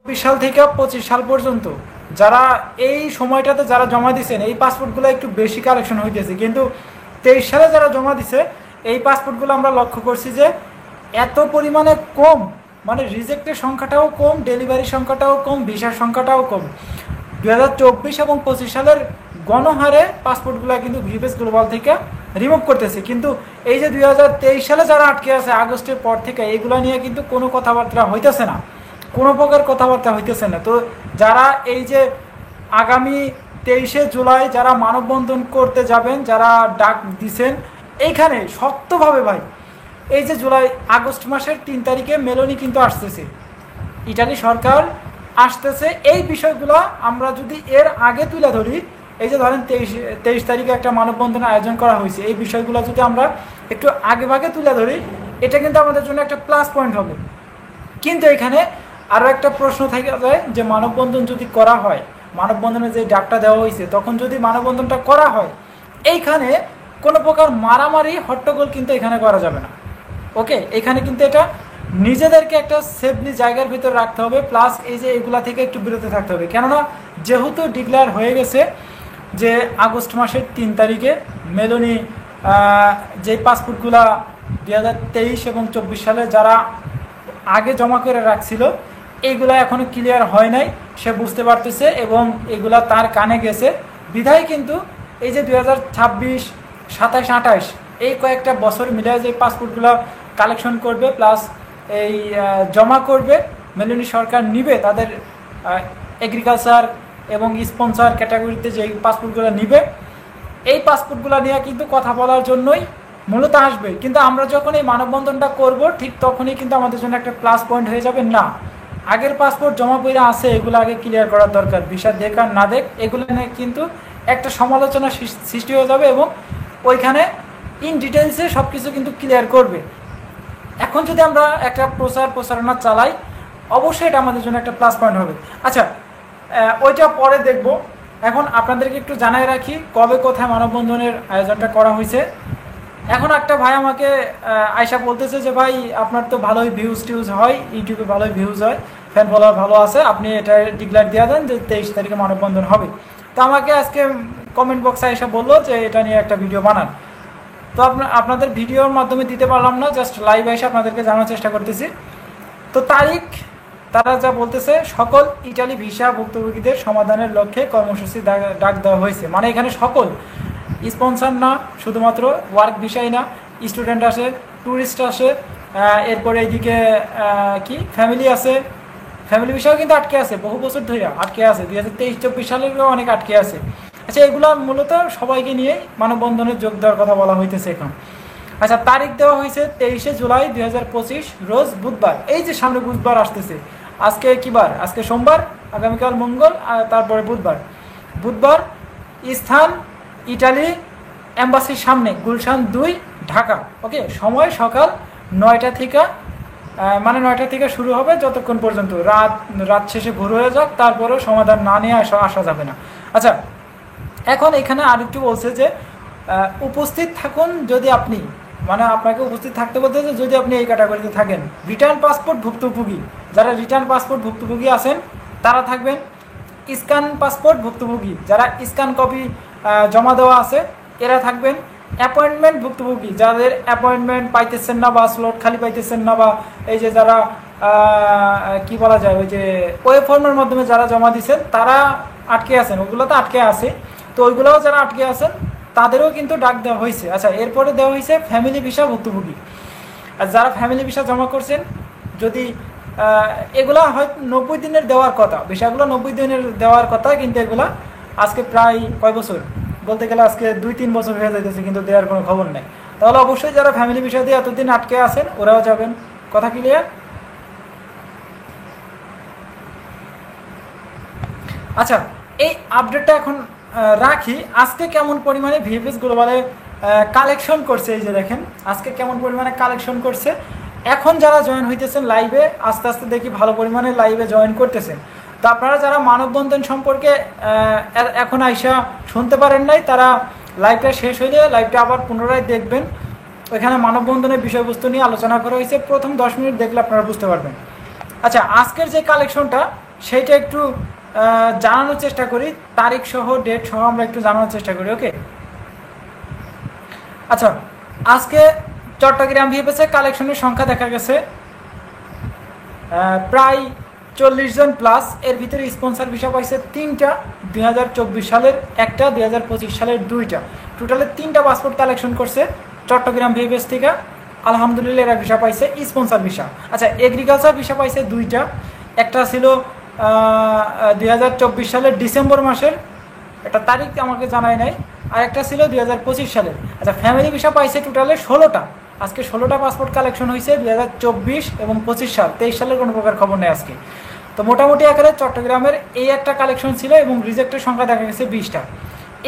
সাল থেকে 25 সাল পর্যন্ত যারা এই সময়টাতে যারা জমা দিয়েছেন এই পাসপোর্টগুলো একটু বেশি কালেকশন হইতেছে, কিন্তু 23 সালে যারা জমা দিছে এই পাসপোর্টগুলো আমরা লক্ষ্য করছি যে এত পরিমাণে কম, মানে রিজেক্টের সংখ্যাটাও কম, ডেলিভারি সংখ্যাটাও কম, ভিসার সংখ্যাটাও কম। 2024 এবং 25 সালের গণহারে পাসপোর্টগুলো কিন্তু ভিপিএস গ্লোবাল থেকে রিমুভ করতেছে, কিন্তু এই যে 2023 সালে যারা আটকে আছে আগস্টের পর থেকে এইগুলো নিয়ে কিন্তু কোনো কথাবার্তা হইতেছে না, কোনো প্রকার কথাবার্তা হইতেছে না। তো যারা এই যে আগামী 23শে জুলাই যারা মানববন্ধন করতে যাবেন, যারা ডাক দিছেন, এইখানে শক্তভাবে ভাই, এই যে আগস্ট মাসের 3 তারিখে মেলোনি কিন্তু আসতেছে, ইটালি সরকার আসতেছে। এই বিষয়গুলো আমরা যদি এর আগে তুলে ধরি, এই যে ধরেন 23 তারিখে একটা মানববন্ধনের আয়োজন করা হয়েছে, এই বিষয়গুলো যদি আমরা একটু আগে ভাগে তুলে ধরি, এটা কিন্তু আমাদের জন্য একটা প্লাস পয়েন্ট হবে। কিন্তু এখানে আরও একটা প্রশ্ন থেকে যায় যে মানববন্ধন যদি করা হয়, মানববন্ধনে যে ডাকটা দেওয়া হয়েছে, তখন যদি মানববন্ধনটা করা হয়, এইখানে কোনো প্রকার মারামারি হট্টগোল কিন্তু এখানে করা যাবে না। ওকে, এখানে কিন্তু এটা নিজেদেরকে একটা সেফলি জায়গার ভিতর রাখতে হবে, প্লাস এই যে এগুলা থেকে একটু বিরত থাকতে হবে। কেননা যেহেতু ডিক্লেয়ার হয়ে গেছে যে আগস্ট মাসের 3 তারিখে মেলোনি যে পাসপোর্টগুলা 2023 এবং 24 সালে যারা আগে জমা করে রাখছিল এইগুলা এখনও ক্লিয়ার হয় নাই, সে বুঝতে পারতেছে এবং এগুলা তার কানে গেছে বিধায় কিন্তু এই যে 2026, 27, 28 এই কয়েকটা বছর মিলে যে পাসপোর্টগুলো কালেকশন করবে প্লাস এই জমা করবে, মেলোনি সরকার নিবে তাদের এগ্রিকালচার এবং স্পন্সর ক্যাটাগরিতে যে পাসপোর্টগুলো নিবে, এই পাসপোর্টগুলো নিয়ে কিন্তু কথা বলার জন্যই মূলত আসবে। কিন্তু আমরা যখন এই মানববন্ধনটা করব ঠিক তখনই কিন্তু আমাদের জন্য একটা প্লাস পয়েন্ট হয়ে যাবে, না আগের পাসপোর্ট জমা পড়ে আছে এগুলো আগে ক্লিয়ার করার দরকার, ভিসা দেখ আর না দেখ এগুলো নিয়ে কিন্তু একটা সমালোচনা সৃষ্টি হয়ে যাবে এবং ওইখানে ইন ডিটেলসে সব কিছু কিন্তু ক্লিয়ার করবে। এখন যদি আমরা একটা প্রচারণা চালাই, অবশ্যই এটা আমাদের জন্য একটা প্লাস পয়েন্ট হবে। আচ্ছা, ওইটা পরে দেখব। এখন আপনাদেরকে একটু জানাই রাখি কবে কোথায় মানববন্ধনের আয়োজনটা করা হয়েছে। এখন একটা ভাই আমাকে আয়সা বলতেছে যে ভাই আপনার তো ভালোই ভিউজ হয়, ইউটিউবে ভালোই ভিউজ হয়, ফ্যান ফলোয়ার ভালো আছে, আপনি এটা ডিক্লেয়ার দিয়ে দেন যে 23 তারিখে মানববন্ধন হবে। তো আমাকে আজকে কমেন্ট বক্সে আয়সা বললো যে এটা নিয়ে একটা ভিডিও বানান। তো আপনাদের ভিডিওর মাধ্যমে দিতে পারলাম না, জাস্ট লাইভ এসে আপনাদেরকে জানার চেষ্টা করতেছি। তো তারিখ তারা যা বলতেছে, সকল ইটালি ভিসা ভুক্তভোগীদের সমাধানের লক্ষ্যে কর্মসূচি ডাক দেওয়া হয়েছে। মানে এখানে সকল স্পন্সর না, শুধুমাত্র ওয়ার্ক ভিসাই না, স্টুডেন্ট আসে, ট্যুরিস্ট আসে, এরপরে এইদিকে কি ফ্যামিলি আছে, ফ্যামিলি ভিসাও কিন্তু আটকে আছে, বহু বছর ধরে আটকে আছে, 2023-24 সালেরও অনেক আটকে আছে। আচ্ছা, এগুলো মূলত সবাইকে নিয়ে মানববন্ধনে যোগ দেওয়ার কথা বলা হইতেছে এখন। আচ্ছা, তারিখ দেওয়া হয়েছে 23শে জুলাই 2025 রোজ বুধবার। এই যে সামনে বুধবার আসতেছে, আজকে কি বার? আজকে সোমবার, আগামীকাল মঙ্গল, আর তারপরে বুধবার। স্থান ইটালি এম্বাসির সামনে, গুলশান 2, ঢাকা। ওকে, সময় সকাল 9টা থেকে, মানে 9টা থেকে শুরু হবে যতক্ষণ পর্যন্ত রাত শেষে ভোর হয়ে যাক, তারপরেও সমাধান না নিয়ে আসা যাবে না। আচ্ছা, এখন এখানে আরেকটু বলছে যে উপস্থিত থাকুন যদি আপনি, মানে আপনাকে উপস্থিত থাকতে বলতেছে যদি আপনি এই ক্যাটাগরিতে থাকেন। রিটার্ন পাসপোর্ট ভুক্তভোগী, যারা রিটার্ন পাসপোর্ট ভুক্তভোগী আছেন তারা থাকবেন। স্ক্যান পাসপোর্ট ভুক্তভোগী, যারা স্ক্যান কপি জমা দেওয়া আছে এরা থাকবেন। অ্যাপয়েন্টমেন্ট ভুক্তভোগী, যাদের অ্যাপয়েন্টমেন্ট পাইতেছেন না বা স্লট খালি পাইতেছেন না, বা এই যে যারা কি বলা যায় ওই যে ওয়েব ফর্মের মাধ্যমে যারা জমা দিচ্ছেন তারা আটকে আছেন, ওগুলো তো আটকে আছে, তো ওইগুলোও যারা আটকে আছেন তাদেরও কিন্তু ডাক দেওয়া হয়েছে। আচ্ছা, এরপরে দেওয়া হয়েছে ফ্যামিলি ভিসা ভুক্তভোগী, আর যারা ফ্যামিলি ভিসা জমা করছেন, যদি এগুলা হয়তো 90 দিনের দেওয়ার কথা, ভিসাগুলো 90 দিনের দেওয়ার কথা, কিন্তু এগুলা আজকে প্রায় কয় বছর বলতে গেলে আজকে 2-3 বছর হয়ে যাইতেছে, কিন্তু দেওয়ার কোনো খবর নেই। তাহলে অবশ্যই যারা ফ্যামিলি ভিসা দিয়ে এতদিন আটকে আছেন ওরাও যাবেন। কথা ক্লিয়ার? আচ্ছা, এই আপডেটটা এখন রাখি। আজকে কেমন পরিমাণে ভিএফএস গ্লোবালে কালেকশন করছে, এই যে দেখেন আজকে কেমন পরিমাণে কালেকশন করছে। এখন যারা জয়েন হইতেছেন লাইভে, আস্তে আস্তে দেখি ভালো পরিমাণে লাইভে জয়েন করতেছেন। তো আপনারা যারা মানববন্ধন সম্পর্কে এখন আইসা শুনতে পারেন নাই, তারা লাইভটা শেষ হইলে লাইভটা আবার পুনরায় দেখবেন। ওইখানে মানববন্ধনের বিষয়বস্তু নিয়ে আলোচনা করা হয়েছে, প্রথম 10 মিনিট দেখলে আপনারা বুঝতে পারবেন। আচ্ছা, আজকের যে কালেকশনটা সেইটা একটু জানানোর চেষ্টা করি, তারিখ সহ ডেট সহ আমরা একটু জানানোর চেষ্টা করি। ওকে, আচ্ছা, আজকে চট্টগ্রাম ভিএফএসের কালেকশনের সংখ্যা দেখা গেছে প্রায় 40 জন প্লাস। এর ভিতরে স্পন্সর ভিসা পাইছে 3টা, 2024 সালের একটা, 2025 সালের 2টা, টোটালে 3টা পাসপোর্ট কালেকশন করছে চট্টগ্রাম ভিএফএস থেকে। আলহামদুলিল্লাহ এরা ভিসা পাইছে স্পন্সর ভিসা। আচ্ছা, এগ্রিকালচার ভিসা পাইছে 2টা, একটা ছিল 2024 সালের ডিসেম্বর মাসের, একটা তারিখ আমাকে জানাই নাই, আর একটা ছিল 2025 সালের। আচ্ছা, ফ্যামিলি ভিসা পাইছে টোটালে 16টা। আজকে 16টা পাসপোর্ট কালেকশন হয়েছে 2024 এবং 25 সাল, 23 সালের কোনো প্রকার খবর নেই আজকে। তো মোটামুটি আকারে চট্টগ্রামের এই একটা কালেকশন ছিল এবং রিজেক্টের সংখ্যা দেখা গেছে 20টা।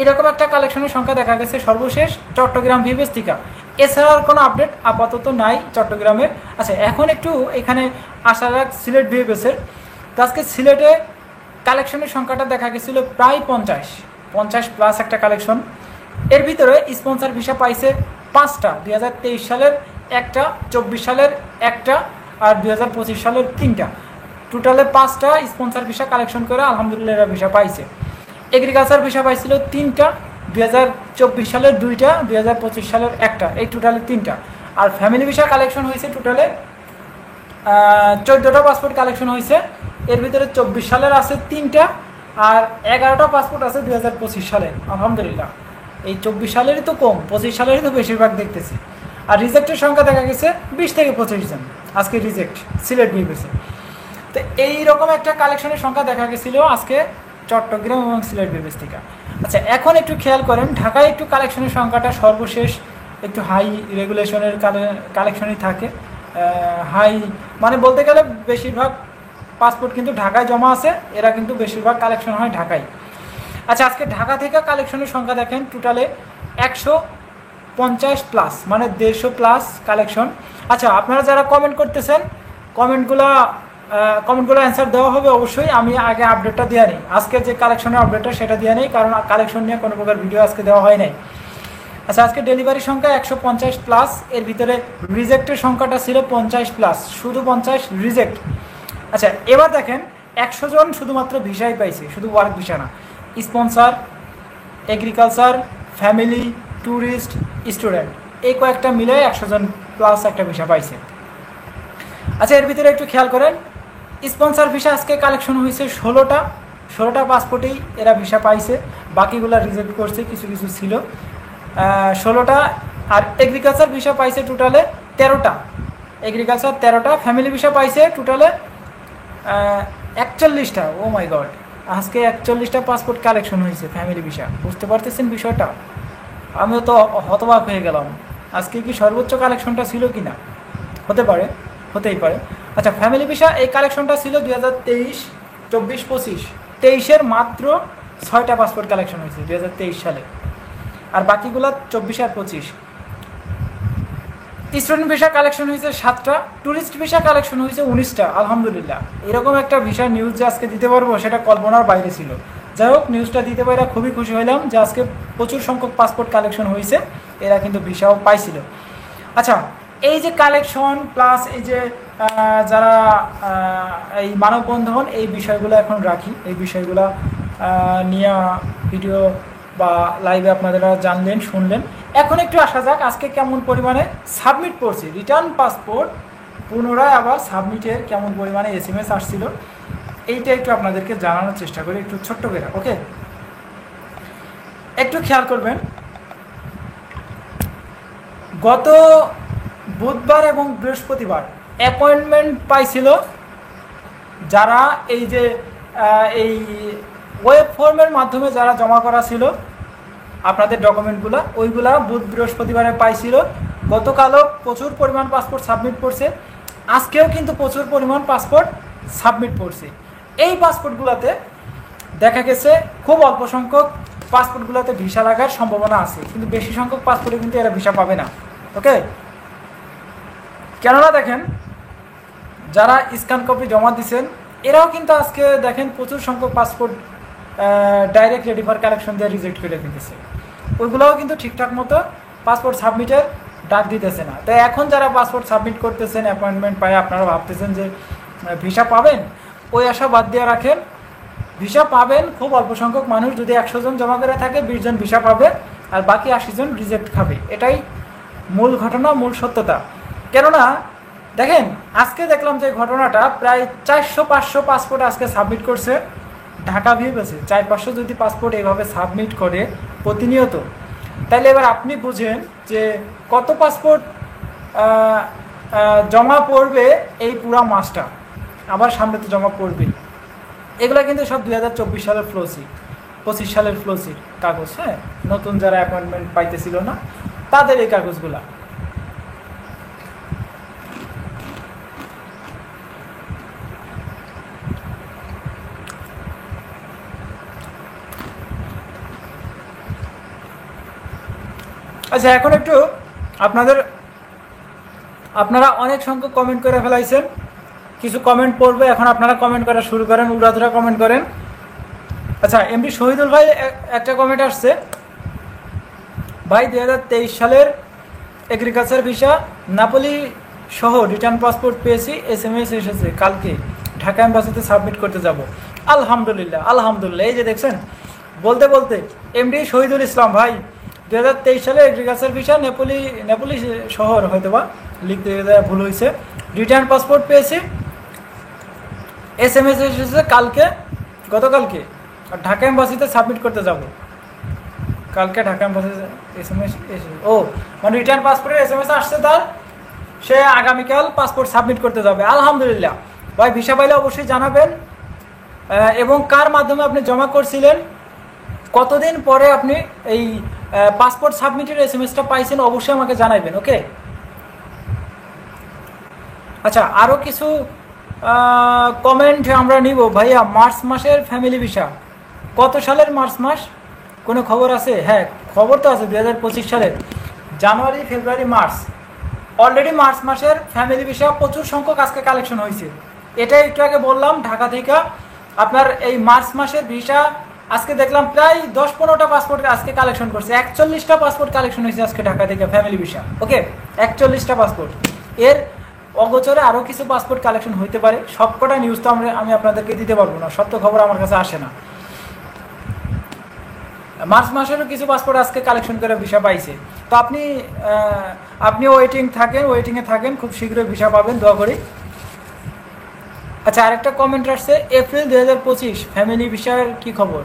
এরকম একটা কালেকশনের সংখ্যা দেখা গেছে সর্বশেষ চট্টগ্রাম ভিএফএস থেকে। এছাড়া আর কোনো আপডেট আপাতত নাই চট্টগ্রামের। আচ্ছা, এখন একটু এখানে আসা যাক সিলেট ভিএফএসের। তো আজকে সিলেটে কালেকশনের সংখ্যাটা দেখা গেছিলো প্রায় 50 প্লাস একটা কালেকশন। এর ভিতরে স্পন্সর ভিসা পাইছে 5টা, 2023 সালের একটা, 24 সালের একটা, আর 2025 সালের 3টা, টোটালে 5টা স্পন্সর ভিসা কালেকশন করে আলহামদুলিল্লাহ এরা ভিসা পাইছে। এগ্রিকালচার ভিসা পাইছিল 3টা, 2024 সালের 2টা, 2025 সালের একটা, এই টোটালে 3টা। আর ফ্যামিলি ভিসা কালেকশন হয়েছে টোটালে 14টা পাসপোর্ট কালেকশন হয়েছে। এর ভিতরে 24 সালের আছে 3টা, আর 11টা পাসপোর্ট আছে 2025 সালের। আলহামদুলিল্লাহ এই 24 সালেরই তো কম, 25 সালেরই তো বেশিরভাগ দেখতেছি। আর রিজেক্টের সংখ্যা দেখা গেছে 20 থেকে 25 জন আজকে রিজেক্ট সিলেট ভিএফএসে। তো এইরকম একটা কালেকশনের সংখ্যা দেখা গেছিলো আজকে চট্টগ্রাম এবং সিলেট ভিএফএস থেকে। আচ্ছা, এখন একটু খেয়াল করেন, ঢাকায় একটু কালেকশনের সংখ্যাটা সর্বশেষ একটু হাই রেগুলেশনের কালেকশনই থাকে। হাই মানে বলতে গেলে বেশিরভাগ পাসপোর্ট কিন্তু ঢাকায় জমা আছে, এরা কিন্তু বেশিরভাগ কালেকশন হয় ঢাকায়। আচ্ছা, আজকে ঢাকা থেকে কালেকশনের সংখ্যা দেখেন টোটালে 150 প্লাস, মানে 150 প্লাস কালেকশন। আচ্ছা, আপনারা যারা কমেন্ট করতেছেন কমেন্টগুলো অ্যান্সার দেওয়া হবে অবশ্যই। আমি আগে আপডেটটা দেওয়া নেই, আজকে যে কালেকশনের আপডেটটা সেটা দেওয়া নেই, কারণ কালেকশন নিয়ে কোনো প্রকার ভিডিও আজকে দেওয়া হয় নাই। আচ্ছা, আজকে ডেলিভারি সংখ্যা 150 প্লাস। এর ভিতরে রিজেক্টের সংখ্যাটা ছিল 50 প্লাস, শুধু 50 রিজেক্ট। আচ্ছা, এবার দেখেন 100 জন শুধুমাত্র ভিসাই পাইছে, শুধু ওয়ার্ক ভিসা না, sponsor, agriculture, family, tourist, student, এই কয়েকটা মিলে 100 জন প্লাস একটা ভিসা পাইছে। আচ্ছা, এর ভিতরে একটু খেয়াল করেন, স্পন্সর ভিসা আজকে কালেকশন হয়েছে 16টা পাসপোর্টেই এরা ভিসা পাইছে, বাকিগুলো রিজেক্ট করছে, কিছু কিছু ছিল 16টা। আর এগ্রিকালচার ভিসা পাইছে টোটালে 13টা, এগ্রিকালচার 13টা, ফ্যামিলি ভিসা পাইছে টোটালে 41টা। ও মাই গড, আজকে 41টা পাসপোর্ট কালেকশন হয়েছে ফ্যামিলি ভিসা। বুঝতে পারতেছেন বিষয়টা? আমিও তো হতবাক হয়ে গেলাম, আজকে কি সর্বোচ্চ কালেকশনটা ছিল কি না? হতে পারে, হতেই পারে। আচ্ছা, ফ্যামিলি ভিসা এই কালেকশনটা ছিল 2023, 24, 25, 23-এর মাত্র 6টা পাসপোর্ট কালেকশন হয়েছে 2023 সালে, আর বাকিগুলো 24 আর 25। স্টুডেন্ট ভিসা কালেকশন হয়েছে 7টা, ট্যুরিস্ট ভিসা কালেকশন হয়েছে 19টা। আলহামদুলিল্লাহ, এরকম একটা ভিসা নিউজ যে আজকে দিতে পারবো সেটা কল্পনার বাইরে ছিল। যাই হোক, নিউজটা দিতে পারে খুবই খুশি হইলাম যে আজকে প্রচুর সংখ্যক পাসপোর্ট কালেকশন হয়েছে, এরা কিন্তু ভিসাও পাইছিল। আচ্ছা, এই যে কালেকশন প্লাস এই যে যারা এই মানববন্ধন, এই বিষয়গুলো এখন রাখি, এই বিষয়গুলো নিয়ে ভিডিও বা লাইভে আপনারা জানলেন, শুনলেন। এখন একটু আসা যাক আজকে কেমন পরিমাণে সাবমিট করছি রিটার্ন পাসপোর্ট, পুনরায় আবার সাবমিটের কেমন পরিমাণে SMS আসছিল, এইটা একটু আপনাদেরকে জানানোর চেষ্টা করি একটু ছোট্ট করে। ওকে, একটু খেয়াল করবেন, গত বুধবার এবং বৃহস্পতিবার অ্যাপয়েন্টমেন্ট পাইছিল যারা এই যে এই ওয়েব ফর্মের মাধ্যমে যারা জমা করা ছিল আপনাদের ডকুমেন্টগুলো, ওইগুলা বুধ বৃহস্পতিবারে পাইছিল। গতকালও প্রচুর পরিমাণ পাসপোর্ট সাবমিট করছে, আজকেও কিন্তু প্রচুর পরিমাণ পাসপোর্ট সাবমিট করছে। এই পাসপোর্টগুলোতে দেখা গেছে খুব অল্প সংখ্যক পাসপোর্টগুলোতে ভিসা লাগার সম্ভাবনা আছে, কিন্তু বেশি সংখ্যক পাসপোর্টে কিন্তু এরা ভিসা পাবে না। ওকে, কেননা দেখেন যারা স্ক্যান কপি জমা দিচ্ছেন এরাও কিন্তু আজকে দেখেন প্রচুর সংখ্যক passport direct ready for collection দিয়ে রিজেক্ট করে দিতেছে, ওইগুলোও কিন্তু ঠিকঠাক মতো পাসপোর্ট সাবমিটের ডাক দিতেছে না। তাই এখন যারা পাসপোর্ট সাবমিট করতেছেন অ্যাপয়েন্টমেন্ট পায়, আপনারা ভাবতেছেন যে ভিসা পাবেন, ওই আশা বাদ দিয়ে রাখেন। ভিসা পাবেন খুব অল্প সংখ্যক মানুষ, যদি 100 জন জমা করে থাকে 20 জন ভিসা পাবে, আর বাকি 80 জন রিজেক্ট খাবে। এটাই মূল ঘটনা, মূল সত্যতা। কেননা দেখেন, আজকে দেখলাম যে ঘটনাটা প্রায় 400-500 পাসপোর্ট আজকে সাবমিট করছে ঢাকা ভিউবেসে। 400-500 যদি পাসপোর্ট এইভাবে সাবমিট করে প্রতিনিয়ত, তাহলে এবার আপনি বুঝেন যে কত পাসপোর্ট জমা পড়বে এই পুরা মাসটা, আবার সামনে তো জমা পড়বেই। এগুলো কিন্তু সব 2024 সালের ফ্লোসিট, 25 সালের ফ্লোসিট কাগজ। হ্যাঁ, নতুন যারা অ্যাপয়েন্টমেন্ট পাইতেছিল না তাদের এই কাগজগুলা। আচ্ছা, এখন একটু আপনারা অনেক সংখ্যক কমেন্ট করে ফেলাইছেন, কিছু কমেন্ট পড়বে এখন। আপনারা কমেন্ট করা শুরু করেন, উড়াধুরা কমেন্ট করেন। আচ্ছা, এমডি শহীদুল ভাই একটা কমেন্ট আসছে, ভাই 2023 সালের এগ্রিকালচার ভিসা নাপোলি সহ রিটার্ন পাসপোর্ট পেয়েছি, SMS এসেছে, কালকে ঢাকা এম্বাসিতে সাবমিট করতে যাব। আলহামদুলিল্লাহ, আলহামদুলিল্লাহ। এই যে দেখছেন, বলতে বলতে এমডি শহীদুল ইসলাম ভাই 2023 সালে এগ্রিকালচার ভিসা নেপোলি শহর, হয়তো বা লিখতে ভুল হয়েছে, রিটার্ন পাসপোর্ট পেয়েছি, SMS এসেছে কালকে, গতকালকে, আর ঢাকা এম্বাসিতে সাবমিট করতে যাব। কালকে ঢাকা এম্বাসিতে SMS এসে, ও মানে রিটার্ন পাসপোর্টের SMS আসছে তার, সে আগামীকাল পাসপোর্ট সাবমিট করতে যাবে। আলহামদুলিল্লাহ ভাই, ভিসা পাইলে অবশ্যই জানাবেন, এবং কার মাধ্যমে আপনি জমা করছিলেন, কতদিন পরে আপনি এই পাসপোর্ট সাবমিটের SMS-টা পাইছেন, অবশ্যই আমাকে জানাবেন। ওকে। আচ্ছা, আরও কিছু কমেন্ট আমরা নিব। ভাইয়া, মার্চ মাসের ফ্যামিলি ভিসা কত সালের মার্চ মাস, কোনো খবর আছে? হ্যাঁ, খবর তো আছে, 2025 সালের জানুয়ারি, ফেব্রুয়ারি, মার্চ। অলরেডি মার্চ মাসের ফ্যামিলি ভিসা প্রচুর সংখ্যক আজকে কালেকশন হয়েছে। এটাই একটু আগে বললাম, ঢাকা থেকে আপনার এই মার্চ মাসের ভিসা আজকে দেখলাম প্রায় 10-15টা পাসপোর্ট আজকে কালেকশন করছে। 41টা পাসপোর্ট কালেকশন হয়েছে আজকে ঢাকা থেকে ফ্যামিলি ভিসা। ওকে, 41টা পাসপোর্ট। এর অগোচরে আরও কিছু পাসপোর্ট কালেকশন হইতে পারে, সবকটা নিউজ তো আমি আপনাদেরকে দিতে পারবো না, সত্য খবর আমার কাছে আসে না। মার্চ মাসেরও কিছু পাসপোর্ট আজকে কালেকশন করে ভিসা পাইছে। তো আপনি ওয়েটিংয়ে থাকেন, খুব শীঘ্রই ভিসা পাবেন, দোয়া করি। আচ্ছা, আরেকটা কমেন্ট আসছে, এপ্রিল 2025 ফ্যামিলি ভিসার কি খবর?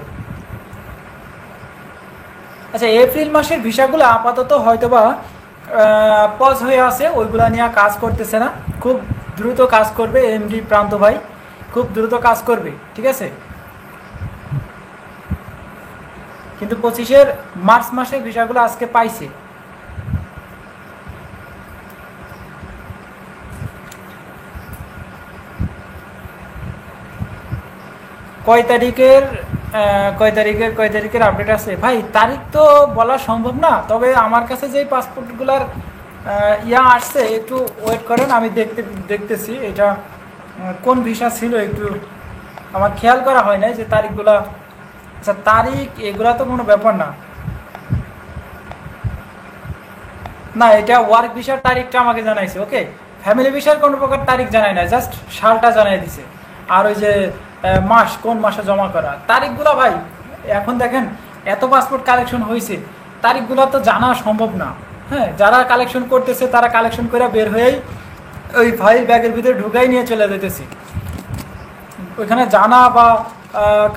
আচ্ছা, এপ্রিল মাসের ভিসাগুলো আপাতত হয়তোবা পজ হয়ে আছে, ওইগুলা নিয়ে কাজ করতেছে না, খুব দ্রুত কাজ করবে এমডি প্রান্ত ভাই, খুব দ্রুত কাজ করবে, ঠিক আছে। কিন্তু 25-এর মার্চ মাসের ভিসাগুলো আজকে পাইছে। কয় তারিখের আপডেট আছে ভাই? তারিখ তো বলা সম্ভব না, তবে আমার কাছে যেই পাসপোর্টগুলার আসছে, একটু ওয়েট করেন, আমি দেখতেছি এটা কোন ভিসা ছিল, একটু আমার খেয়াল করা হয় না যে তারিখগুলা। আচ্ছা, তারিখ এগুলা তো কোনো ব্যাপার না, এটা ওয়ার্ক ভিসার তারিখটা আমাকে জানাইছে। ওকে, ফ্যামিলি ভিসার কোনো প্রকার তারিখ জানায় না, জাস্ট সালটা জানাই দিছে, আর ওই যে মাস, কোন মাসে জমা করা, তারিখগুলা ভাই এখন দেখেন এত পাসপোর্ট কালেকশন হয়েছে, তারিখগুলো তো জানা সম্ভব না। হ্যাঁ, যারা কালেকশন করতেছে তারা কালেকশন করে বের হয়েই ওই ফাইল ব্যাগের ভিতরে ঢুকাই নিয়ে চলে যেতেছি, ওইখানে জানা বা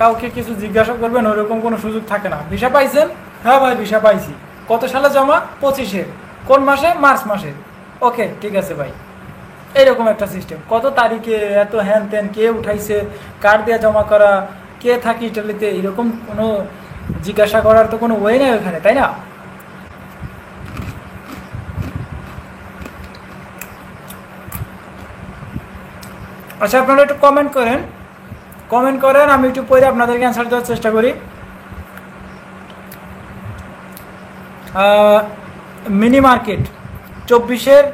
কাউকে কিছু জিজ্ঞাসা করবেন ওইরকম কোনো সুযোগ থাকে না। ভিসা পাইছেন? হ্যাঁ ভাই, ভিসা পাইছি। কত সালে জমা? 25-এর। কোন মাসে? মার্চ মাসে। ওকে, ঠিক আছে ভাই। এইরকম একটা সিস্টেম, কত তারিখে, এত হ্যান ত্যান, কে উঠাইছে, কার দিয়ে জমা করা, কে থাকি ইটালিতে, এরকম কোনো জিজ্ঞাসা করার তো কোনো ওয়ে নাই ওখানে, তাই না? আচ্ছা, আপনারা একটু কমেন্ট করেন, আমি একটু পরে আপনাদেরকে অ্যান্সার দেওয়ার চেষ্টা করি। মিনি মার্কেট 24-এর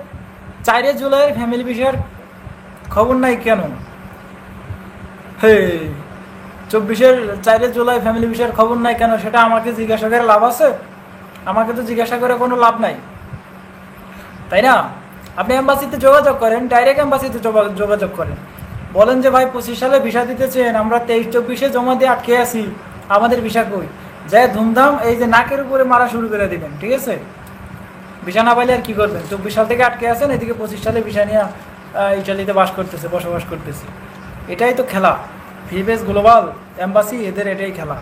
4 জুলাই ফ্যামিলি ভিসার খবর নাই কেন? হে, 24-এর 4 জুলাই ফ্যামিলি ভিসার খবর নাই কেন, সেটা আমাকে জিজ্ঞাসা করে লাভ আছে? আমাকে তো জিজ্ঞাসা করে কোনো লাভ নাই, তাই না? আপনি এম্বাসিতে যোগাযোগ করেন, ডাইরেক্ট এম্বাসিতে যোগাযোগ করেন। বলেন যে ভাই 25 সালে ভিসা দিতেছেন, আমরা 23-24 জমা দিয়ে আটকে আছি, আমাদের ভিসা কই, যাই ধুমধাম এই যে নাকের উপরে মারা শুরু করে দিবেন, ঠিক আছে? ভিসা না পাইলে আর কি করবেন? 24 সাল থেকে আটকে আছেন, এদিকে 25 সালে ভিসা নিয়ে ইটালিতে বসবাস করতেছে। এটাই তো খেলা, ভিএফএস গ্লোবাল এম্বাসি, এদের এটাই খেলা।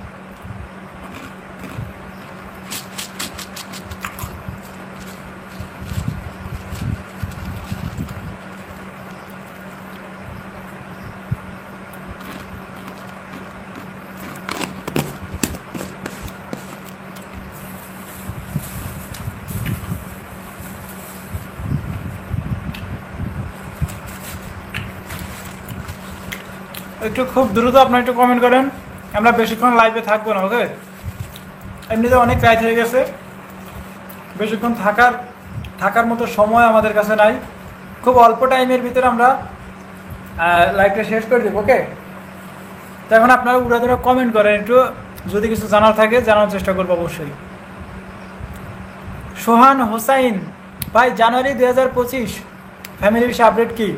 একটু খুব দ্রুত আপনার একটু কমেন্ট করেন, আমরা বেশিক্ষণ লাইভে থাকবো না, ওকে? এমনিতে অনেক রাত হয়ে গেছে, বেশিক্ষণ থাকার মতো সময় আমাদের কাছে নাই, খুব অল্প টাইমের ভিতরে আমরা লাইভটা শেষ করে দেবো, ওকে? তো এখন আপনারা উড়াধুরা কমেন্ট করেন, একটু যদি কিছু জানার থাকে জানার চেষ্টা করবো অবশ্যই। সোহান হোসাইন ভাই, জানুয়ারি 2025 ফ্যামিলি ভিসা আপডেট কি?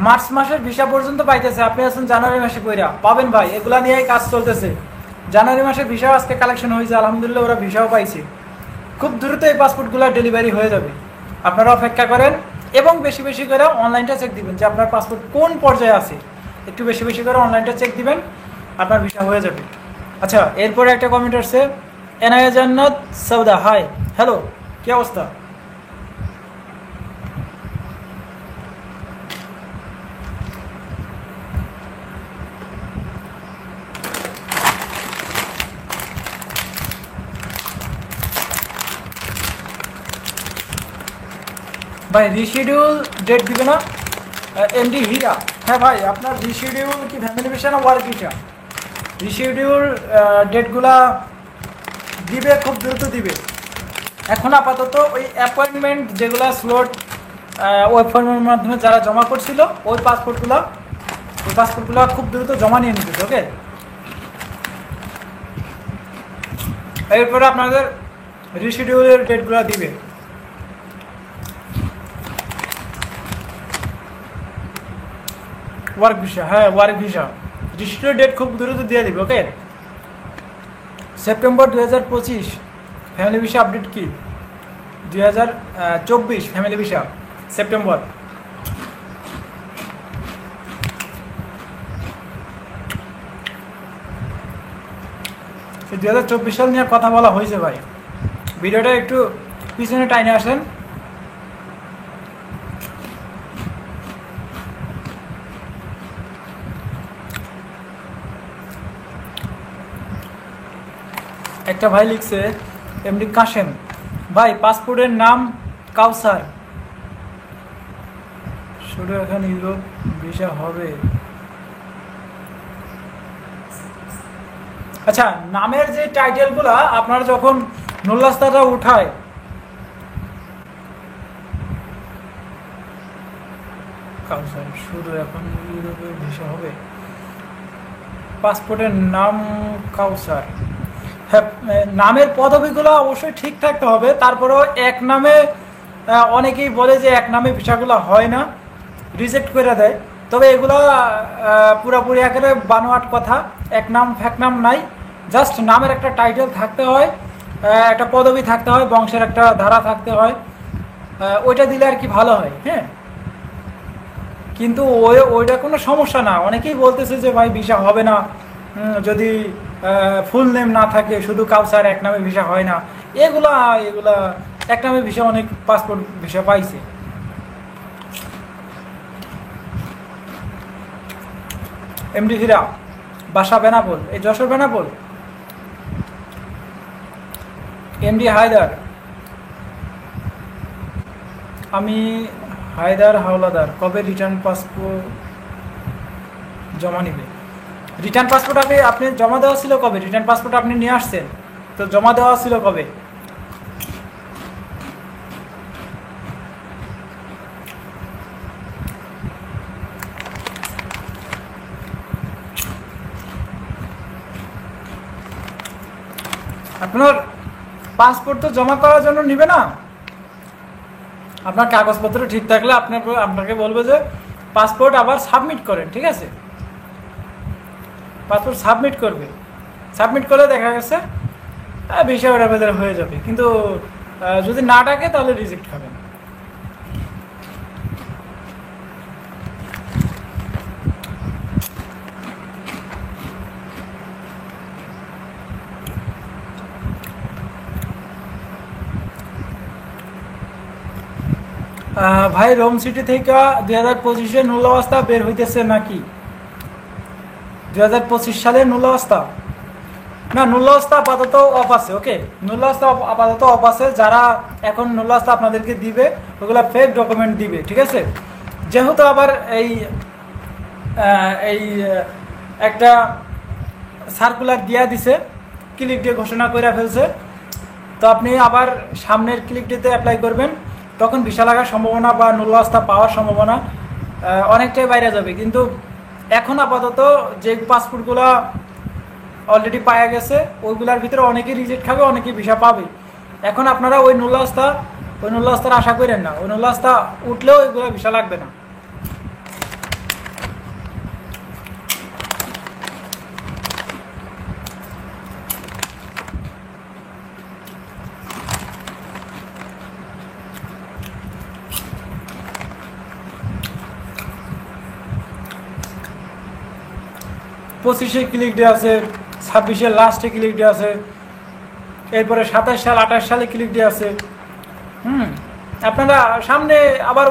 মার্চ মাসের ভিসা পর্যন্ত পাইতেছে, আপনি আছেন জানুয়ারি মাসে কইরা পাবেন ভাই, এগুলা নিয়েই কাজ চলতেছে। জানুয়ারি মাসের ভিসাও আজকে কালেকশন হয়েছে, আলহামদুলিল্লাহ ওরা ভিসাও পাইছে, খুব দ্রুত এই পাসপোর্টগুলো ডেলিভারি হয়ে যাবে। আপনারা অপেক্ষা করেন এবং বেশি বেশি করে অনলাইনটা চেক দিবেন যে আপনার পাসপোর্ট কোন পর্যায়ে আছে, একটু বেশি বেশি করে অনলাইনটা চেক দিবেন, আপনার ভিসা হয়ে যাবে। আচ্ছা, এরপরে একটা কমেন্ট আসছে, এনায়া জান্নাত সৌদা, হাই, হ্যালো, কি অবস্থা? ভাই রিশিডিউল ডেট দিবে না এমডি হীরা? হ্যাঁ ভাই, আপনার রিশিডিউল কি ফ্যামিলি ভিসা না ওয়ার্ক ভিসা? রিশিডিউল ডেটগুলা দিবে, খুব দ্রুত দিবে। এখন আপাতত ওই অ্যাপয়েন্টমেন্ট যেগুলো স্লট ওয়েব ফর্মের মাধ্যমে যারা জমা করছিল ওই পাসপোর্টগুলো খুব দ্রুত জমা নিয়ে নিতেছে, ওকে? এরপরে আপনাদের রিশিডিউলের ডেটগুলো দিবে। ওয়ার্ক ভিসা, হ্যাঁ ওয়ার্ক ভিসা রিশিডিউল ডেট খুব দ্রুত দিয়ে দিবে, ওকে? সেপ্টেম্বর 2025 ফ্যামিলি ভিসা আপডেট কি? 2024 ফ্যামিলি ভিসা সেপ্টেম্বর। এই 2024 সাল নিয়ে কথা বলা হয়েছে ভাই, ভিডিওটা একটু পিছনে টাইনে আসেন। একটা ভাই লিখছে এমডি কাশেম ভাই, পাসপোর্টের নাম কাউসার, শুধু এখন ইউরোপ ভিসা হবে। আচ্ছা, নামের যে টাইটেলগুলা আপনারা যখন নুল্লাস্তাটা উঠায়, কাউসার শুধু এখন ইউরোপে ভিসা হবে, পাসপোর্টের নাম কাউসার। হ্যাঁ, নামের পদবিগুলো অবশ্যই ঠিক থাকতে হবে, তারপরেও এক নামে অনেকেই বলে যে এক নামে ভিসাগুলো হয় না, রিজেক্ট করে দেয়। তবে এগুলো পুরোপুরি একেবারে বানোয়াট কথা, এক নাম ফ্যাক নাম নাই, জাস্ট নামের একটা টাইটেল থাকতে হয়, একটা পদবি থাকতে হয়, বংশের একটা ধারা থাকতে হয়, ওইটা দিলে আর কি ভালো হয়। হ্যাঁ, কিন্তু ওইটা কোনো সমস্যা না। অনেকেই বলতেছে যে ভাই ভিসা হবে না যদি ফুল নেম না থাকে, শুধু কাউসার, এক নামে ভিসা হয় না। এগুলা এক নামে ভিসা অনেক পাসপোর্ট ভিসা পাইছে। এমডি হীরা, বাসা বেনাপোল, এই যশোর বেনাপোল। এমডি হায়দার, আমি হায়দার হাওলাদার, কবে রিটার্ন পাসপোর্ট জমা নিবে? রিটার্ন পাসপোর্ট আপনি জমা দেওয়া ছিল কবে? রিটার্ন পাসপোর্ট আপনি নিয়ে আসছেন তো, জমা দেওয়া ছিল কবে? আপনার পাসপোর্ট তো জমা করার জন্য নিবে না, আপনার কাগজপত্র ঠিক থাকলে আপনাকে বলবে যে পাসপোর্ট আবার সাবমিট করেন, ঠিক আছে, পাসপোর্ট সাবমিট করবে, সাবমিট করলে দেখা গেছে ভিসা অ্যাভেলেবল হয়ে যাবে, কিন্তু যদি না ডাকে তাহলে রিজেক্ট খাবেন। ভাই রোম সিটি থেকে 2025 নুলাবস্থা বের হইতেছে নাকি? 2025 সালের নুলাবস্থা না, নুলাবস্থা আপাতত অফ আছে। ওকে, নুলাবস্থা আপাতত অফ আছে। যারা এখন নুলাবস্থা আপনাদেরকে দিবে ওগুলা ফেক ডকুমেন্ট দিবে, ঠিক আছে। যেহেতু আবার এই এই একটা সার্কুলার দিয়া দিছে, ক্লিক দিয়ে ঘোষণা করে ফেলছে, তো আপনি আবার সামনের ক্লিক দিতে অ্যাপ্লাই করবেন, তখন ভিসা লাগার সম্ভাবনা বা নুলাবস্থা পাওয়ার সম্ভাবনা অনেকটাই বাইরে যাবে। কিন্তু এখন আপাতত যে পাসপোর্টগুলো অলরেডি পাওয়া গেছে ওইগুলোর ভিতরে অনেকেই রিজেক্ট খাবে, অনেকেই ভিসা পাবে। এখন আপনারা ওই নুলাবস্থার আশা করেন না, ওই নুলাবস্থা উঠলেও ওইগুলো ভিসা লাগবে না। পঁচিশে ক্লিক দিয়ে আছে, 26-এর লাস্টে ক্লিক দিয়ে আছে, এরপরে 27 সাল 28 সালে ক্লিক দিয়ে আছে। আপনারা সামনে আবার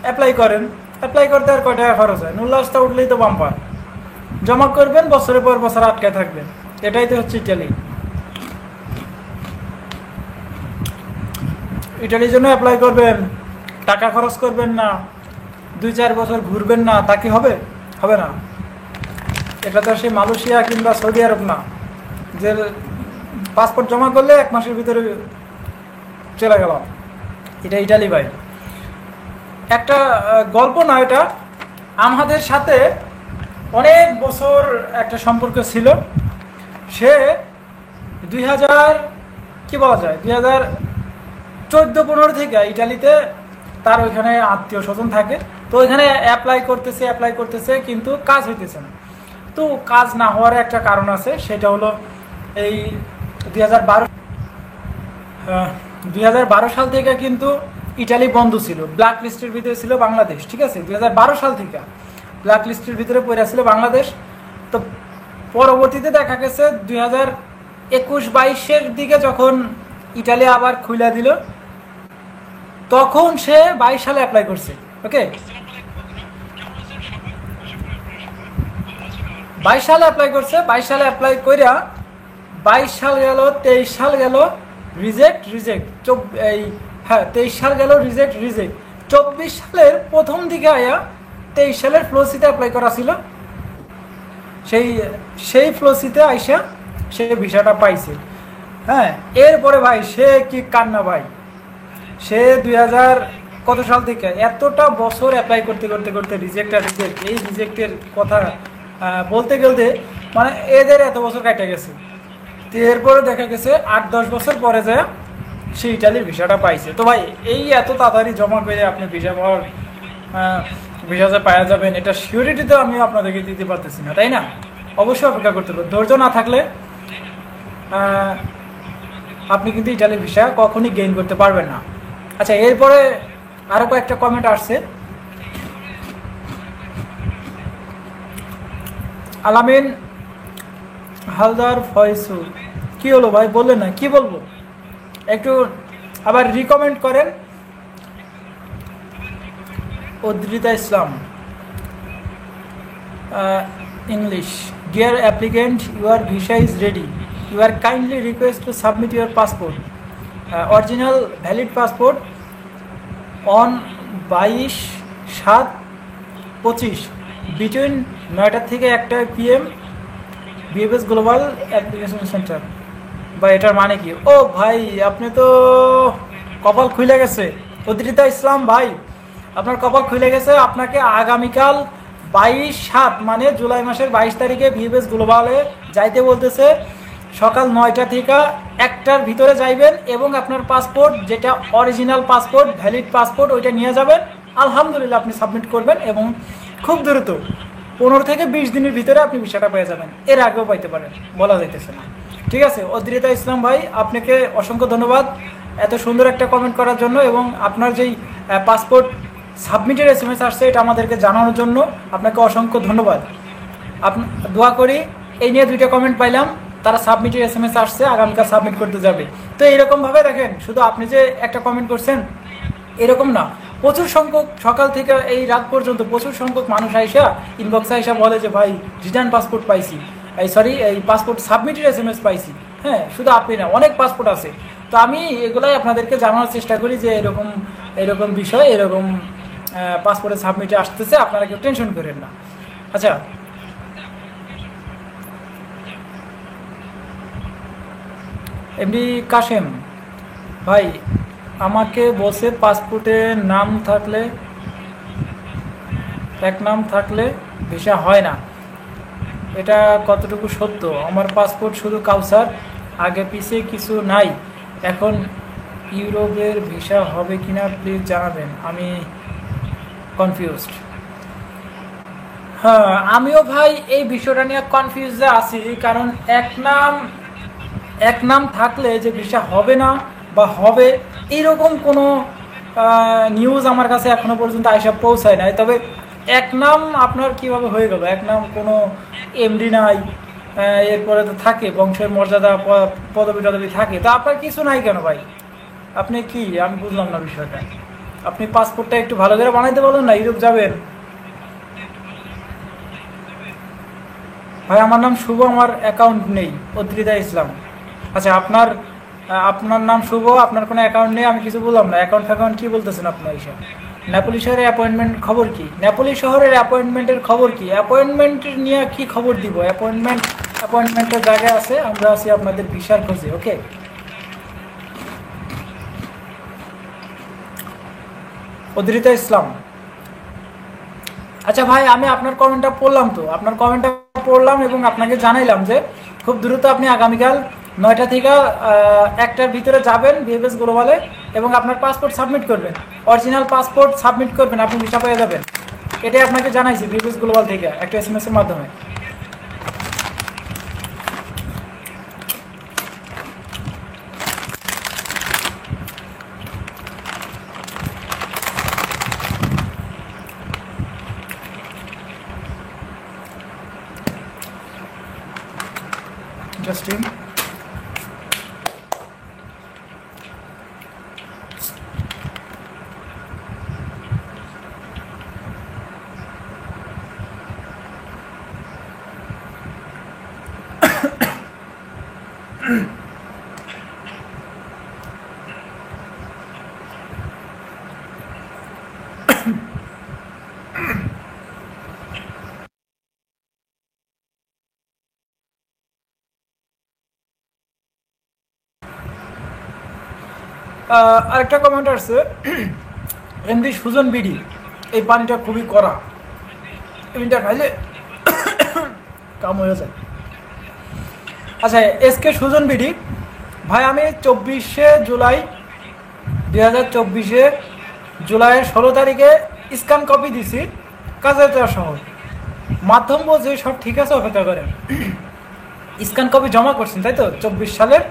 অ্যাপ্লাই করেন, অ্যাপ্লাই করতে আর কয় টাকা খরচ হয়? নুলাবস্থা উঠলেই তো বাম্পার, জমা করবেন, বছরের পর বছর আটকে থাকবেন। এটাই তো হচ্ছে ইটালি। ইটালির জন্য অ্যাপ্লাই করবেন, টাকা খরচ করবেন না, 2-4 বছর ঘুরবেন না, তা কি হবে? হবে না। এটা তো সেই মালয়েশিয়া কিংবা সৌদি আরব না যে পাসপোর্ট জমা করলে 1 মাসের ভিতরে চলে গেল। এটা ইটালি ভাই। একটা গল্প না, এটা আমাদের সাথে অনেক বছর একটা সম্পর্ক ছিল। সে 2014-15 থেকে ইটালিতে তার ওইখানে আত্মীয় স্বজন থাকে, তো ওইখানে অ্যাপ্লাই করতেছে কিন্তু কাজ হইতেছে না। তো কাজ না হওয়ার একটা কারণ আছে, সেটা হলো এই 2012 সাল থেকে কিন্তু ইটালি বন্ধ ছিল, ব্ল্যাক লিস্টের ভিতরে ছিল বাংলাদেশ, ঠিক আছে। 2012 সাল থেকে ব্ল্যাক লিস্টের ভিতরে পড়ে ছিল বাংলাদেশ। তো পরবর্তীতে দেখা গেছে 2021-22-এর দিকে যখন ইটালি আবার খুলে দিল, তখন সে 22 সালে অ্যাপ্লাই করছে। ওকে, 22 সালে অ্যাপ্লাই করছে, 22 সালে অ্যাপ্লাই কইরা 22 সাল গেল, 23 সাল গেল, রিজেক্ট। 23 সাল গেল, রিজেক্ট। 24 সালের প্রথম দিকে আয়া 23 সালের ফ্লোসিতে অ্যাপ্লাই করা ছিল, সেই ফ্লোসিতে আইসা সে ভিসাটা পাইছে। হ্যাঁ, এরপরে ভাই সে কি কান্না ভাই, সে 2000 কত সাল থেকে এতটা বছর অ্যাপ্লাই করতে রিজেক্ট। এই রিজেক্টের কথা বলতে গেলে মানে এদের এত বছর কাটা গেছে। তো এরপরে দেখা গেছে 8-10 বছর পরে যায় সে ইটালির ভিসাটা পাইছে। তো ভাই এই এত তাড়াতাড়ি জমা করে আপনি ভিসা পাওয়া যাবেন, এটা সিউরিটি তো আমি আপনাদেরকে দিতে পারতেছি না, তাই না? অবশ্যই অপেক্ষা করতে হবে। ধৈর্য না থাকলে আপনি কিন্তু ইটালির ভিসা কখনই গেইন করতে পারবেন না। আচ্ছা, এরপরে আরো কয়েকটা কমেন্ট আসছে। আলামিন হালদার ফয়সু, কি হলো ভাই, বললেন না? কি বলবো, একটু আবার রিকমেন্ড করেন। Udrita Islam, English, dear applicant, your visa is ready, you are kindly request to submit your passport, original valid passport on 22/7/25 between 9টা থেকে 1টা PM, BFS global application centre. বা এটার মানে কি? ও ভাই, আপনি তো কপাল খুলে গেছে। উদ্রিতা ইসলাম ভাই, আপনার কপাল খুলে গেছে। আপনাকে আগামীকাল 22/7 মানে জুলাই মাসের 22 তারিখে বিএফএস গ্লোবালে যাইতে বলতেছে। সকাল 9টা থেকে 1টার ভিতরে যাইবেন এবং আপনার পাসপোর্ট, যেটা অরিজিনাল পাসপোর্ট, ভ্যালিড পাসপোর্ট, ওইটা নিয়ে যাবেন। আলহামদুলিল্লাহ আপনি সাবমিট করবেন এবং খুব দ্রুত 15 থেকে 20 দিনের ভিতরে আপনি ভিসাটা পেয়ে যাবেন, এর আগেও পাইতে পারেন, বলা যাইতেছে না। ঠিক আছে, অদ্রিতা ইসলাম ভাই, আপনাকে অসংখ্য ধন্যবাদ এত সুন্দর একটা কমেন্ট করার জন্য, এবং আপনার যেই পাসপোর্ট সাবমিটের SMS আসছে এটা আমাদেরকে জানানোর জন্য আপনাকে অসংখ্য ধন্যবাদ। দোয়া করি, এই নিয়ে 2টা কমেন্ট পাইলাম, তারা সাবমিটের SMS আসছে, আগামীকাল সাবমিট করতে যাবে। তো এরকমভাবে দেখেন, শুধু আপনি যে একটা কমেন্ট করছেন এরকম না, প্রচুর সংখ্যক সকাল থেকে এই রাত পর্যন্ত প্রচুর সংখ্যক মানুষ আইসা ইনবক্সে আইসা বলে যে ভাই রিটার্ন পাসপোর্ট পাইছি, এই পাসপোর্ট সাবমিটের SMS পাইছি। হ্যাঁ, শুধু আপনি না, অনেক পাসপোর্ট আছে। তো আমি এগুলাই আপনাদেরকে জানানোর চেষ্টা করি যে এরকম বিষয়, এরকম পাসপোর্টের সাবমিটে আসতেছে, আপনারা কেউ টেনশন করেন না। আচ্ছা, এমডি কাশেম ভাই আমাকে বলছে পাসপোর্টে নাম থাকলে, এক নাম থাকলে ভিসা হয় না, এটা কতটুকু সত্য? আমার পাসপোর্ট শুধু কাউসার, আগে পিছিয়ে কিছু নাই, এখন ইউরোপের ভিসা হবে কিনা প্লিজ জানাবেন, আমি কনফিউজড। হ্যাঁ, আমিও ভাই এই বিষয়টা নিয়ে কনফিউজে আছি, কারণ এক নাম থাকলে যে ভিসা হবে না বা হবে এইরকম কোনো নিউজ আমার কাছে এখনো পর্যন্ত আইসা পৌঁছায় নাই। তবে এক নাম আপনার কিভাবে হয়ে গেল? এক নাম কোনো এমডি নাই, এরপরে তো থাকে বংশের মর্যাদা, পদবি টদবি থাকে, তো আপনার কিছু নাই কেন ভাই? আপনি কি, আমি বুঝলাম না বিষয়টা। আপনি পাসপোর্টটা একটু ভালো করে বানাইতে বলুন না, ইউরোপ যাবেন। ভাই আমার নাম শুভ, আমার অ্যাকাউন্ট নেই। অদ্রিতা ইসলাম, আচ্ছা আপনার নাম শুভ, আপনার কোনো অ্যাকাউন্ট নেই, আমি কিছু বললাম না। অ্যাকাউন্ট কি বলতেছেন আপনার? এইসব নেপোলি শহরের অ্যাপয়েন্টমেন্ট খবর কি? নেপোলি শহরের অ্যাপয়েন্টমেন্টের খবর কি? অ্যাপয়েন্টমেন্টের নিয়ে কি খবর দিব? অ্যাপয়েন্টমেন্টের জায়গায় আছে, আমরা আছি আপনাদের ভিসার খোঁজে। ওকে, অদ্রিতা ইসলাম, আচ্ছা ভাই আমি আপনার কমেন্টটা পড়লাম, তো আপনার কমেন্টটা পড়লাম এবং আপনাকে জানাইলাম যে খুব দ্রুত আপনি আগামীকাল 9টা থেকে 1টার ভিতরে যাবেন VFS গ্লোবালে এবং আপনার পাসপোর্ট সাবমিট করবেন, অরিজিনাল পাসপোর্ট সাবমিট করবেন, আপনি ভিসা পেয়ে যাবেন। এটাই আপনাকে জানাইছি VFS গ্লোবাল থেকে একটা SMS এর মাধ্যমে। জাস্টিন, আরেকটা কমেন্ট আসছে, এমডি সুজন বিডি, এই পানিটা খুবই কড়া, এমনিটা খাইলে কাম হয়ে যায়। আচ্ছা, এসকে সুজন বিডি ভাই, আমি 24শে জুলাই 2024 জুলাইয়ের 16 তারিখে স্ক্যান কপি দিছি কাজারচর শহর, মাধ্যম বলছে সব ঠিক আছে, অপেক্ষা করেন। স্ক্যান কপি জমা করছেন তাই তো 24 সালের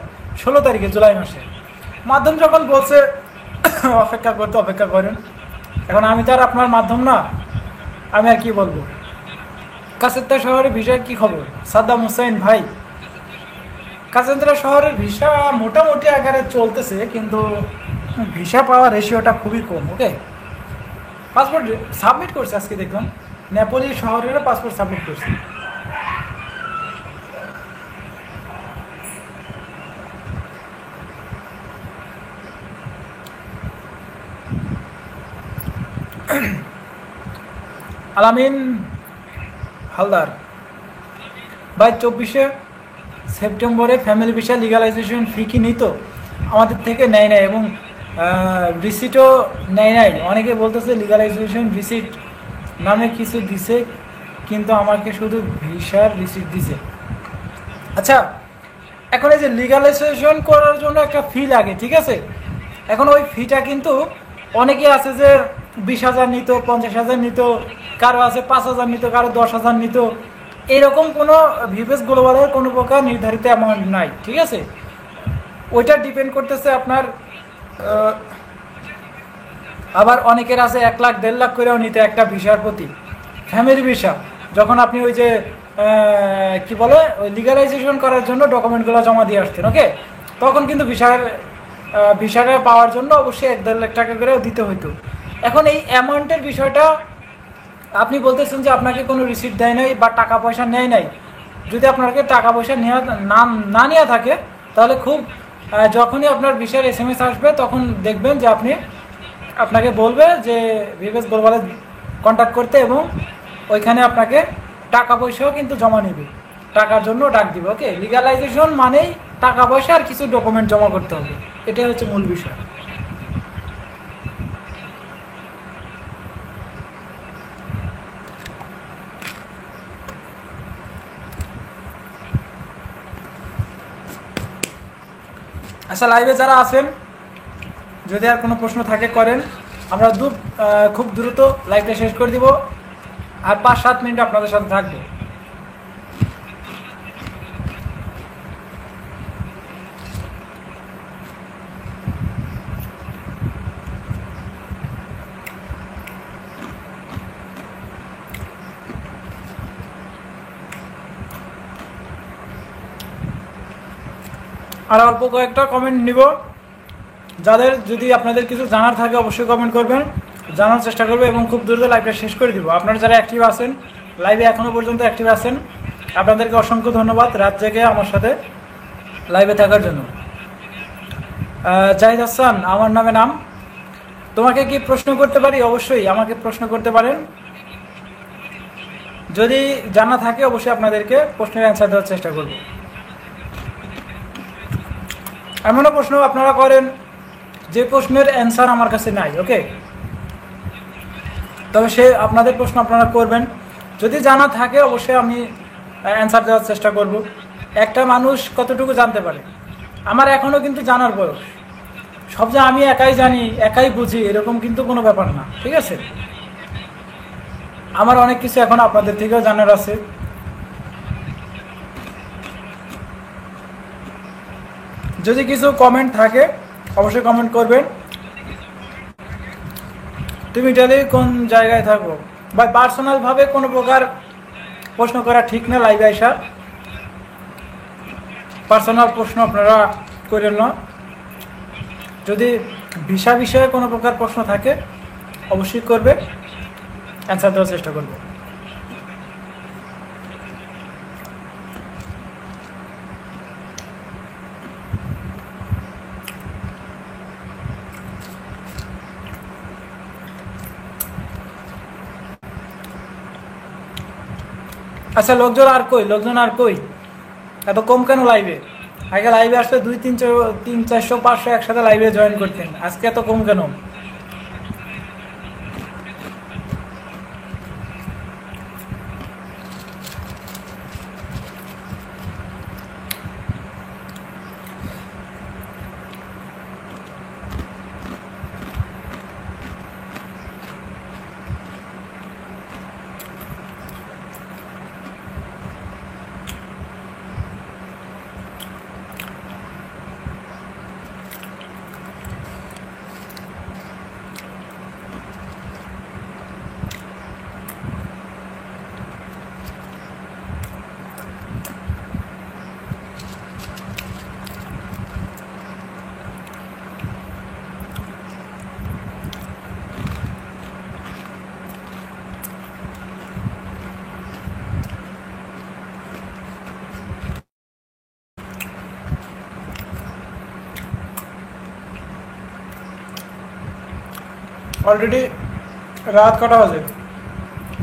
16 তারিখে জুলাই মাসে, মাধ্যম যখন বলছে অপেক্ষা করেন, এখন আমি তো আর আপনার মাধ্যম না, আমি আর কি বলবো। কাছেরটা শহরের ভিসার কি খবর? সাদ্দাম হোসেন ভাই, কাছেরটা শহরের ভিসা মোটামুটি আকারে চলতেছে, কিন্তু ভিসা পাওয়ার রেশিওটা খুবই কম। ওকে, পাসপোর্ট সাবমিট করছে আজকে দেখলাম, নেপোলি শহরেরও পাসপোর্ট সাবমিট করছে। আলামিন হালদার ভাই, 24শে সেপ্টেম্বরে ফ্যামিলি ভিসা লিগালাইজেশন ফি কি নিত? আমাদের থেকে নেয় নাই এবং রিসিটও নেয় নাই। অনেকে বলতেছে লিগালাইজেশন রিসিট নামে কিছু দিছে, কিন্তু আমাকে শুধু ভিসার রিসিট দিছে। আচ্ছা, এখন এই যে লিগালাইজেশন করার জন্য একটা ফি লাগে, ঠিক আছে, এখন ওই ফিটা কিন্তু অনেকে আছে যে 20,000 নিত, 50,000 নিত, কারো আছে 5,000 নিত, কারো 10,000 নিত। এরকম কোনো ভিভিএস গ্লোবালের কোনো প্রকার নির্ধারিত অ্যামাউন্ট নাই, ঠিক আছে? ওইটা ডিপেন্ড করতেছে আপনার আবার অনেকের আছে 1 লাখ 1.5 লাখ করেও নিতে একটা ভিসার প্রতি, ফ্যামিলি ভিসা। যখন আপনি ওই যে কি বলে ওই লিগালাইজেশন করার জন্য ডকুমেন্টগুলো জমা দিয়ে আসতেন, ওকে, তখন কিন্তু ভিসাটা পাওয়ার জন্য অবশ্যই 1-1.5 লাখ টাকা করেও দিতে হইতো। এখন এই অ্যামাউন্টের বিষয়টা আপনি বলতেছেন যে আপনাকে কোনো রিসিপ্ট দেয় নাই বা টাকা পয়সা নেয় নাই। যদি আপনাকে টাকা পয়সা না নেওয়া থাকে, তাহলে খুব যখনই আপনার ভিসার SMS আসবে তখন দেখবেন যে আপনাকে বলবে যে ভিভিএস গ্লোবালে কন্ট্যাক্ট করতে, এবং ওইখানে আপনাকে টাকা পয়সাও কিন্তু জমা নেবে, টাকার জন্য ডাক দিবে। ওকে, লিগালাইজেশন মানেই টাকা পয়সা আর কিছু ডকুমেন্ট জমা করতে হবে, এটাই হচ্ছে মূল বিষয়। আচ্ছা, লাইভে যারা আছেন যদি আর কোনো প্রশ্ন থাকে করেন, আমরা খুব দ্রুত লাইভটা শেষ করে দিব, আর 5-7 মিনিট আপনাদের সাথে থাকবো। আর অল্প কয়েকটা কমেন্ট নিব। যাদের যদি আপনাদের কিছু জানার থাকে অবশ্যই কমেন্ট করবেন, জানার চেষ্টা করবো, এবং খুব দ্রুত লাইভটা শেষ করে দিব। আপনারা যারা অ্যাক্টিভ আছেন, লাইভে এখনও পর্যন্ত অ্যাক্টিভ আছেন, আপনাদেরকে অসংখ্য ধন্যবাদ রাত জেগে আমার সাথে লাইভে থাকার জন্য। জাহিদ হাসান আমার নাম। তোমাকে কি প্রশ্ন করতে পারি? অবশ্যই আমাকে প্রশ্ন করতে পারেন, যদি জানা থাকে অবশ্যই আপনাদেরকে প্রশ্নের অ্যান্সার দেওয়ার চেষ্টা করব। এমনও প্রশ্ন আপনারা করেন যে প্রশ্নের অ্যান্সার আমার কাছে নাই, ওকে, তবে আপনাদের প্রশ্ন আপনারা করবেন, যদি জানা থাকে অবশ্যই আমি অ্যান্সার দেওয়ার চেষ্টা করব। একটা মানুষ কতটুকু জানতে পারে, আমার এখনও কিন্তু জানার বয়স, সব যে আমি একাই জানি একাই বুঝি এরকম কিন্তু কোনো ব্যাপার না, ঠিক আছে? আমার অনেক কিছু এখন আপনাদের থেকেও জানার আছে। যদি কিছু কমেন্ট থাকে অবশ্যই কমেন্ট করবেন। তুমি ইটালি কোন জায়গায় থাকো? বা পার্সোনালভাবে কোনো প্রকার প্রশ্ন করা ঠিক না, লাইভে আসা পার্সোনাল প্রশ্ন আপনারা করেন না। যদি ভিসা বিষয়ে কোনো প্রকার প্রশ্ন থাকে অবশ্যই করবে, অ্যান্সার দেওয়ার চেষ্টা করবো। আচ্ছা, লোকজন আর কই? এত কম কেন লাইভে? আগে লাইভে আসলে 200-300-400 একসাথে লাইভে জয়েন করতেন, আজকে এত কম কেন? অলরেডি রাত কটা বাজে?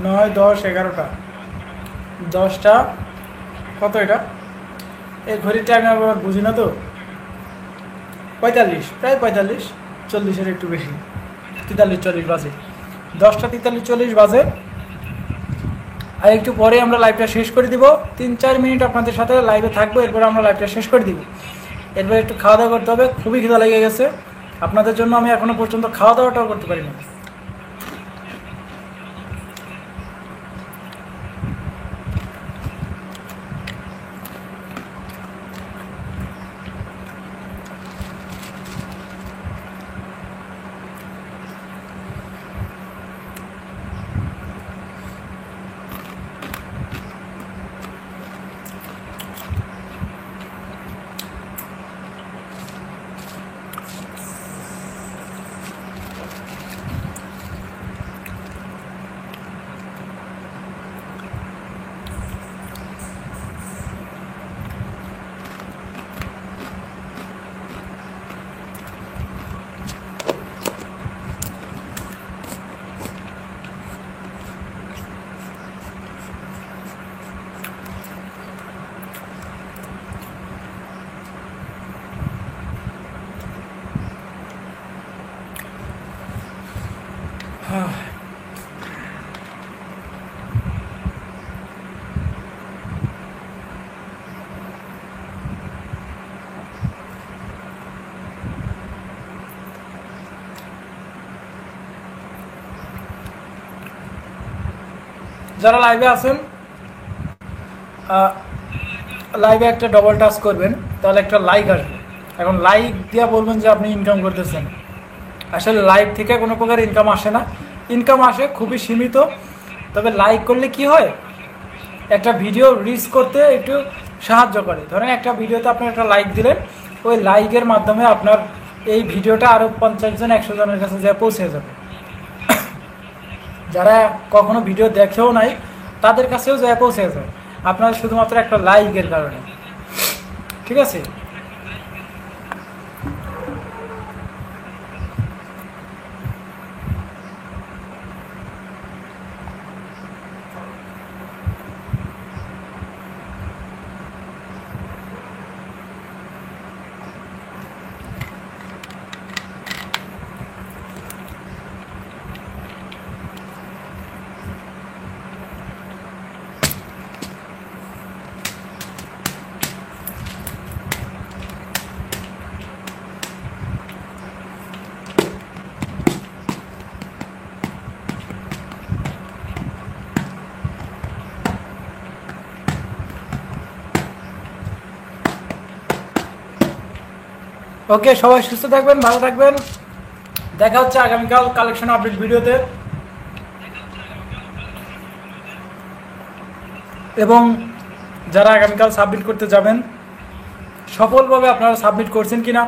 9, 10, 11টা, 10টা কত এটা? এই ঘড়ির টাইম আবার বুঝি না তো। 45, প্রায় 45, 40-এর একটু বেশি, 43-40 বাজে। 10টা 43-40 বাজে। আর একটু পরে আমরা লাইভটা শেষ করে দিব। 3-4 মিনিট আপনাদের সাথে লাইভে থাকবো, এরপরে আমরা লাইভটা শেষ করে দিব। এরপরে একটু খাওয়া দাওয়া করতে হবে, খুবই খিদা লেগে গেছে। আপনাদের জন্য আমি এখনো পর্যন্ত খাওয়া দাওয়াটাও করতে পারিনি। যারা লাইভে আছেন লাইভে একটা ডবল টাচ করবেন, তাহলে একটা লাইক আসবে। এখন লাইক দিয়ে বলবেন যে আপনি ইনকাম করতেছেন। আসলে লাইভ থেকে কোনো প্রকার ইনকাম আসে না, ইনকাম আসে খুবই সীমিত। তবে লাইক করলে কি হয়, একটা ভিডিও রিচ করতে একটু সাহায্য করে। ধরেন একটা ভিডিওতে আপনি একটা লাইক দিলেন, ওই লাইকের মাধ্যমে আপনার এই ভিডিওটা আরও 50 জন 100 জনের কাছে যা পৌঁছে যাবে। যারা কখনো ভিডিও দেখেও নাই তাদের কাছেও যা পৌঁছে যাবে আপনার শুধুমাত্র একটা লাইকের কারণে। ঠিক আছে? ওকে, সবাই সুস্থ থাকবেন, ভালো থাকবেন। দেখা হচ্ছে আগামীকাল কালেকশন আপডেট ভিডিওতে। এবং যারা আগামীকাল সাবমিট করতে যাবেন, সফলভাবে আপনারা সাবমিট করছেন কিনা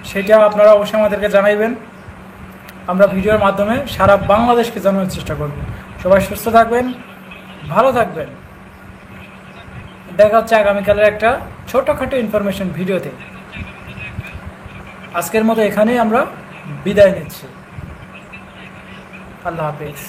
সেটা আপনারা অবশ্যই আমাদেরকে জানাইবেন। আমরা ভিডিওর মাধ্যমে সারা বাংলাদেশকে জানানোর চেষ্টা করব। সবাই সুস্থ থাকবেন, ভালো থাকবেন। দেখা হচ্ছে আগামীকালের একটা ছোটোখাটো ইনফরমেশন ভিডিওতে। আজকের মতো এখানেই আমরা বিদায় নিচ্ছি। আল্লাহ হাফেজ।